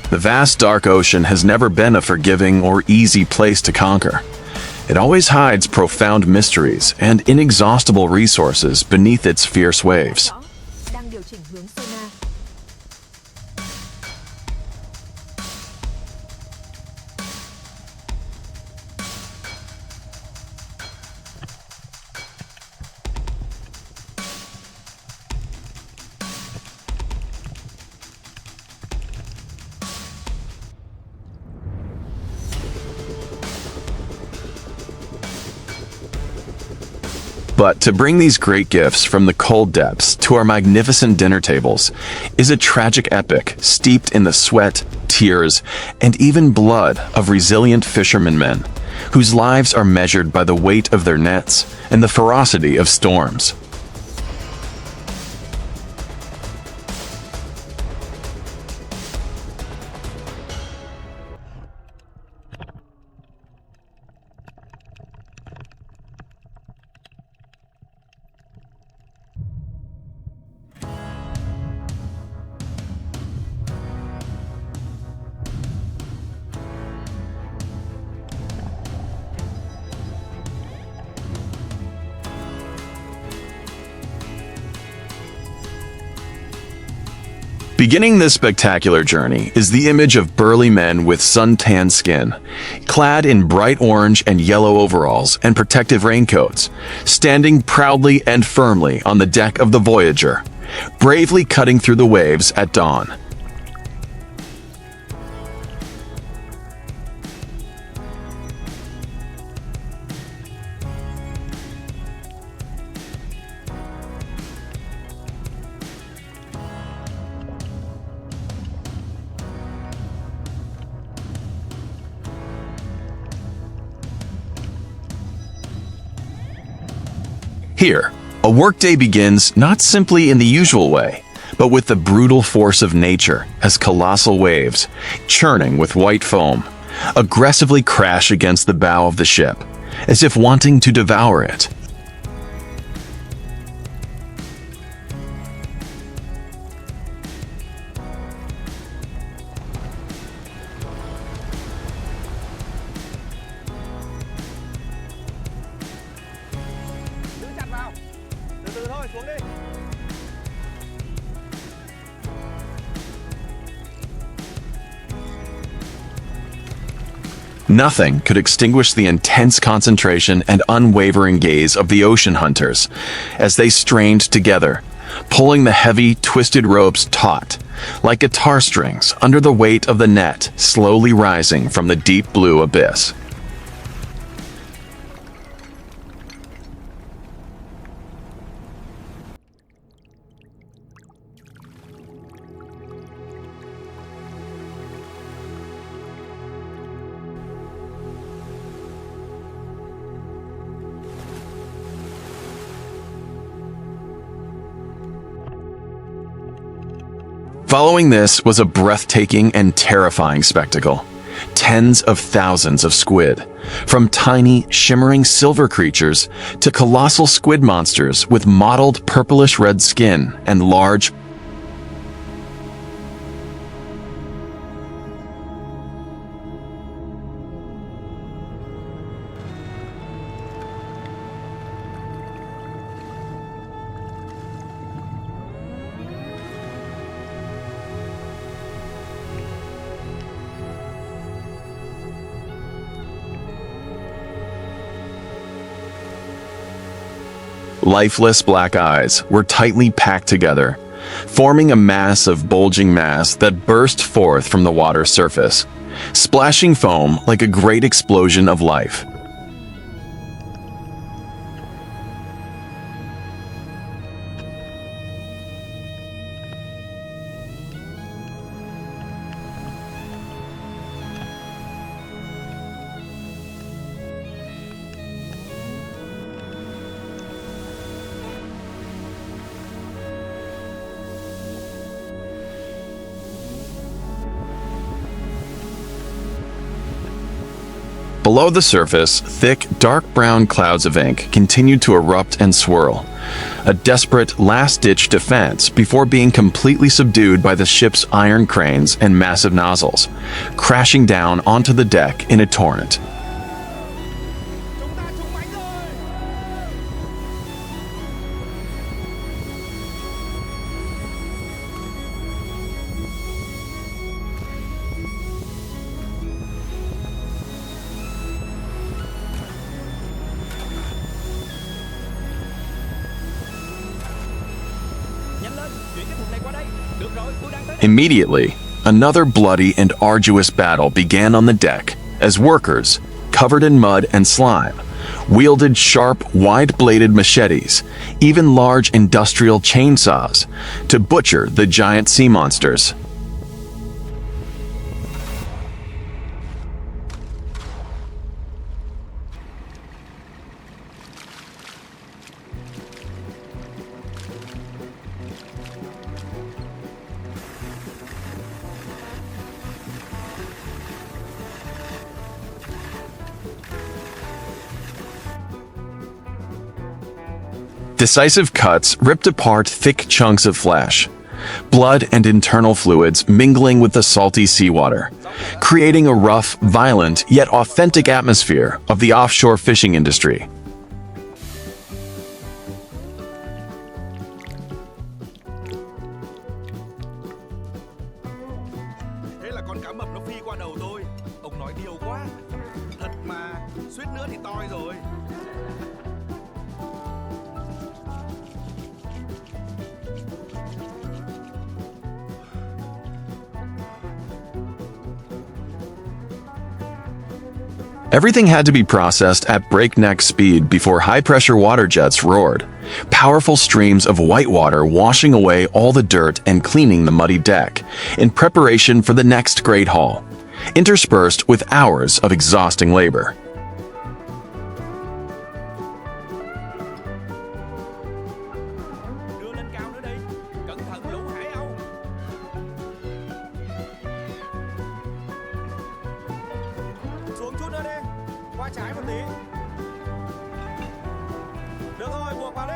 The vast dark ocean has never been a forgiving or easy place to conquer. It always hides profound mysteries and inexhaustible resources beneath its fierce waves. Đang điều chỉnh hướng sonar. But to bring these great gifts from the cold depths to our magnificent dinner tables is a tragic epic steeped in the sweat, tears, and even blood of resilient fishermen men, whose lives are measured by the weight of their nets and the ferocity of storms. Beginning this spectacular journey is the image of burly men with sun-tanned skin, clad in bright orange and yellow overalls and protective raincoats, standing proudly and firmly on the deck of the Voyager, bravely cutting through the waves at dawn. Here, a workday begins not simply in the usual way, but with the brutal force of nature as colossal waves, churning with white foam, aggressively crash against the bow of the ship, as if wanting to devour it. Nothing could extinguish the intense concentration and unwavering gaze of the ocean hunters as they strained together, pulling the heavy, twisted ropes taut, like guitar strings under the weight of the net slowly rising from the deep blue abyss. Following this was a breathtaking and terrifying spectacle. Tens of thousands of squid, from tiny, shimmering silver creatures to colossal squid monsters with mottled purplish-red skin and large, lifeless black eyes were tightly packed together, forming a mass of bulging mass that burst forth from the water's surface, splashing foam like a great explosion of life. Below the surface, thick, dark brown clouds of ink continued to erupt and swirl, a desperate last-ditch defense before being completely subdued by the ship's iron cranes and massive nozzles, crashing down onto the deck in a torrent. Immediately, another bloody and arduous battle began on the deck as workers, covered in mud and slime, wielded sharp, wide-bladed machetes, even large industrial chainsaws, to butcher the giant sea monsters. Decisive cuts ripped apart thick chunks of flesh, blood and internal fluids mingling with the salty seawater, creating a rough, violent, yet authentic atmosphere of the offshore fishing industry. Thế là con cá mập nó phi qua đầu tôi. Ông nói điều quá. Thật mà, suýt nữa thì toi rồi. Everything had to be processed at breakneck speed before high-pressure water jets roared, powerful streams of white water washing away all the dirt and cleaning the muddy deck, in preparation for the next great haul, interspersed with hours of exhausting labor. Đưa lên cao nữa đi. Cẩn thận lũ hải âu. Xuống chút nữa đi. Qua trái một tí. Được rồi, buộc vào đi.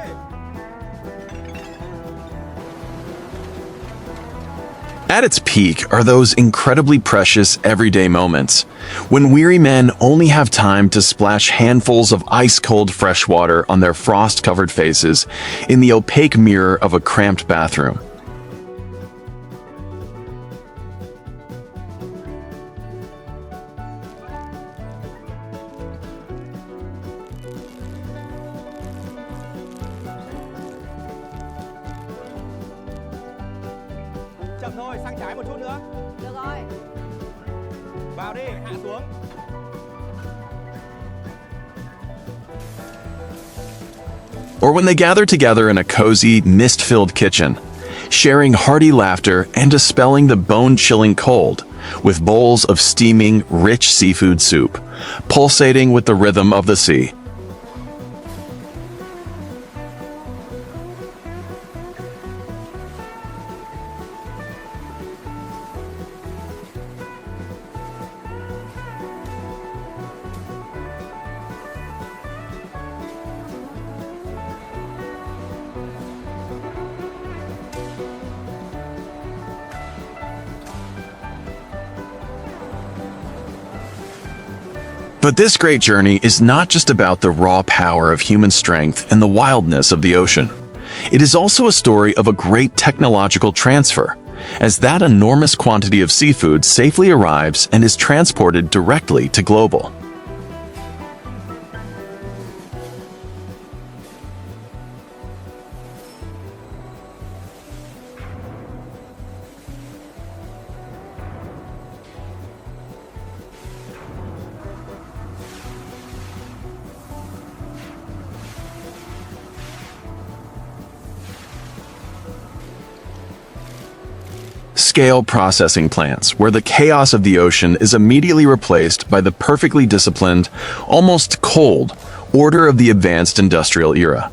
At its peak are those incredibly precious everyday moments, when weary men only have time to splash handfuls of ice-cold fresh water on their frost-covered faces in the opaque mirror of a cramped bathroom. Chậm thôi, sang trái một chút nữa. Được rồi. Vào đi, hạ xuống. Or when they gather together in a cozy, mist-filled kitchen, sharing hearty laughter and dispelling the bone-chilling cold with bowls of steaming, rich seafood soup, pulsating with the rhythm of the sea. But this great journey is not just about the raw power of human strength and the wildness of the ocean. It is also a story of a great technological transfer, as that enormous quantity of seafood safely arrives and is transported directly to global. Scale processing plants, where the chaos of the ocean is immediately replaced by the perfectly disciplined, almost cold, order of the advanced industrial era.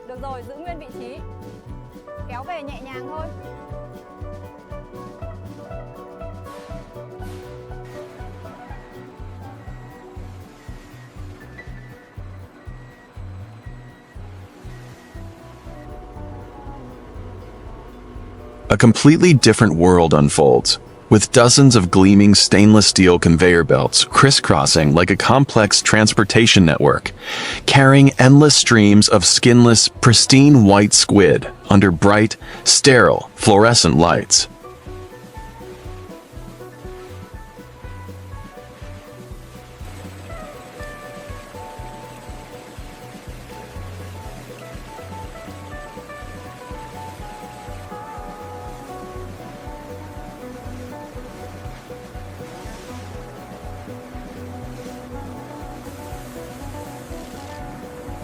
Được rồi, giữ nguyên vị trí. Kéo về nhẹ nhàng thôi. a completely different world unfolds, with dozens of gleaming stainless steel conveyor belts crisscrossing like a complex transportation network, carrying endless streams of skinless, pristine white squid under bright, sterile, fluorescent lights.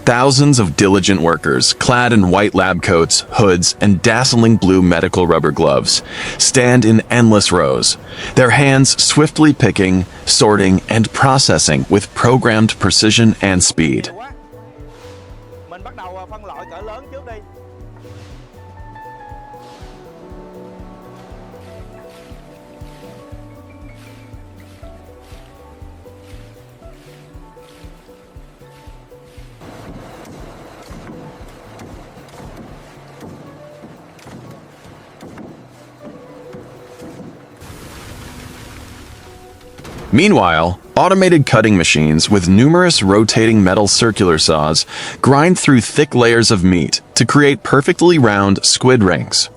Thousands of diligent workers, clad in white lab coats, hoods, and dazzling blue medical rubber gloves, stand in endless rows, their hands swiftly picking, sorting, and processing with programmed precision and speed. Mình bắt đầu phân loại cỡ lớn trước đi. Meanwhile, automated cutting machines with numerous rotating metal circular saws grind through thick layers of meat to create perfectly round squid rings.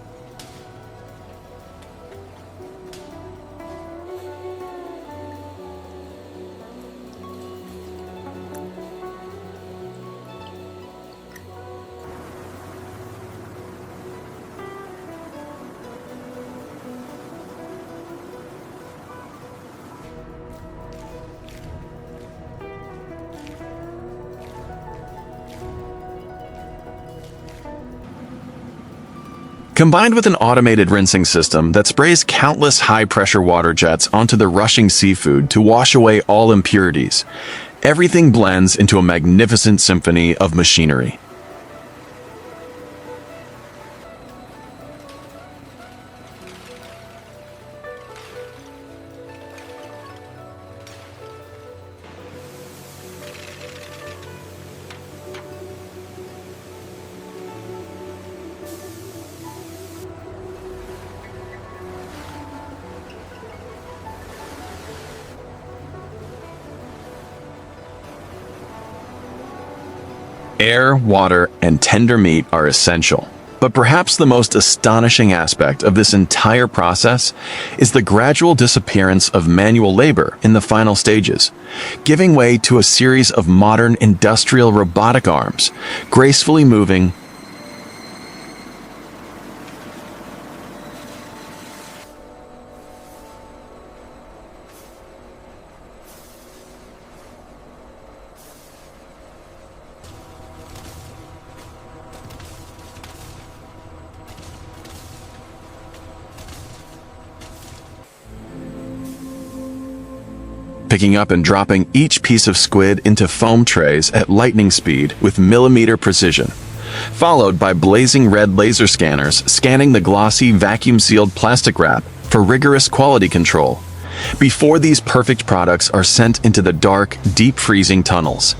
Combined with an automated rinsing system that sprays countless high-pressure water jets onto the rushing seafood to wash away all impurities, everything blends into a magnificent symphony of machinery. Air, water, and tender meat are essential. But perhaps the most astonishing aspect of this entire process is the gradual disappearance of manual labor in the final stages, giving way to a series of modern industrial robotic arms, gracefully moving picking up and dropping each piece of squid into foam trays at lightning speed with millimeter precision, followed by blazing red laser scanners scanning the glossy vacuum-sealed plastic wrap for rigorous quality control, before these perfect products are sent into the dark, deep-freezing tunnels.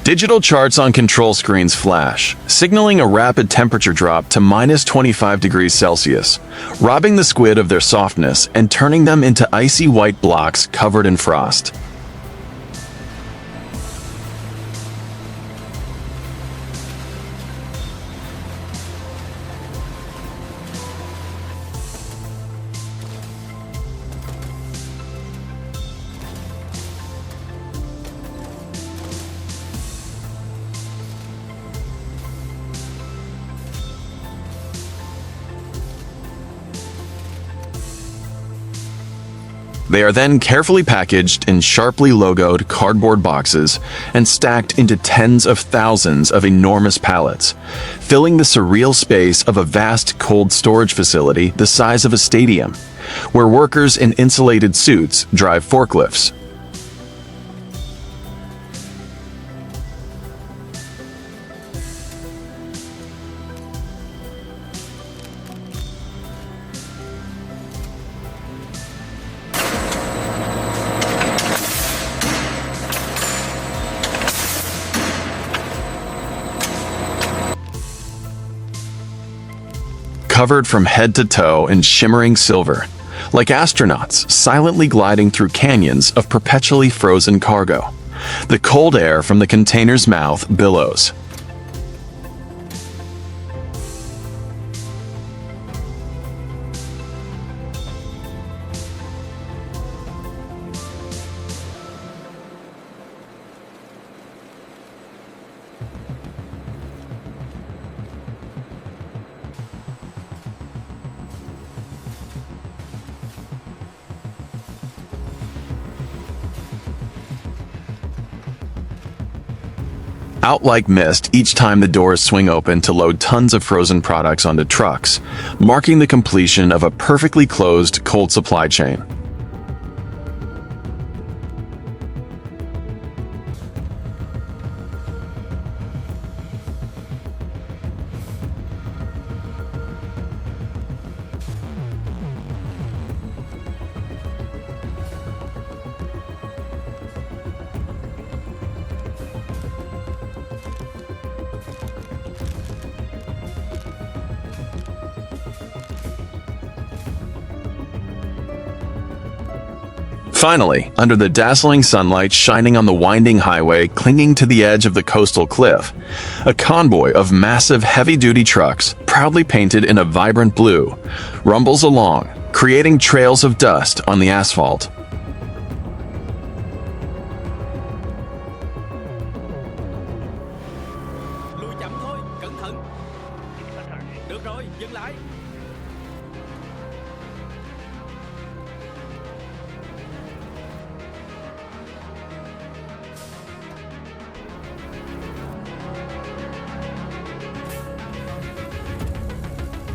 Digital charts on control screens flash, signaling a rapid temperature drop to -25 degrees Celsius, robbing the squid of their softness and turning them into icy white blocks covered in frost. They are then carefully packaged in sharply logoed cardboard boxes and stacked into tens of thousands of enormous pallets, filling the surreal space of a vast cold storage facility the size of a stadium, where workers in insulated suits drive forklifts. covered from head to toe in shimmering silver, like astronauts silently gliding through canyons of perpetually frozen cargo. The cold air from the container's mouth billows. Out like mist each time the doors swing open to load tons of frozen products onto trucks, marking the completion of a perfectly closed cold supply chain. Finally, under the dazzling sunlight shining on the winding highway clinging to the edge of the coastal cliff, a convoy of massive heavy-duty trucks, proudly painted in a vibrant blue, rumbles along, creating trails of dust on the asphalt. Lùi chậm thôi, cẩn thận. Được rồi, dừng lại.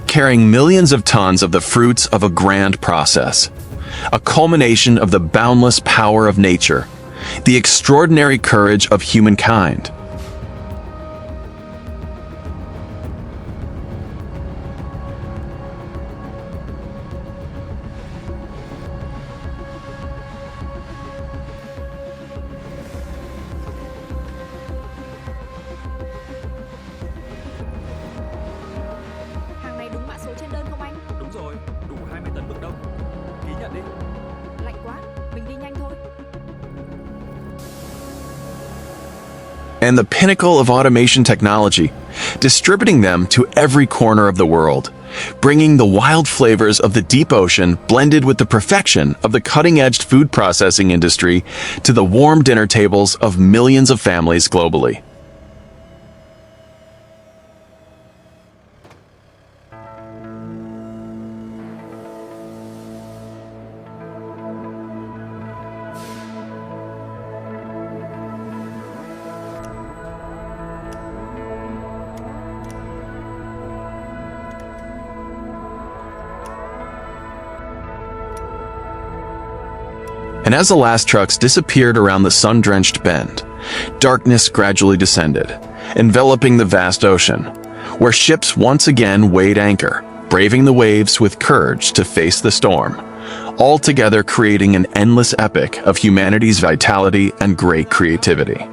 Carrying millions of tons of the fruits of a grand process, a culmination of the boundless power of nature, the extraordinary courage of humankind. Hàng này đúng mã số trên đơn không anh? Đúng rồi, đủ 20 tấn mực đông. Ký nhận đi. Lạnh quá, mình đi nhanh thôi. And the pinnacle of automation technology, distributing them to every corner of the world, bringing the wild flavors of the deep ocean blended with the perfection of the cutting-edge food processing industry to the warm dinner tables of millions of families globally. And as the last trucks disappeared around the sun-drenched bend, darkness gradually descended, enveloping the vast ocean, where ships once again weighed anchor, braving the waves with courage to face the storm, all together creating an endless epic of humanity's vitality and great creativity.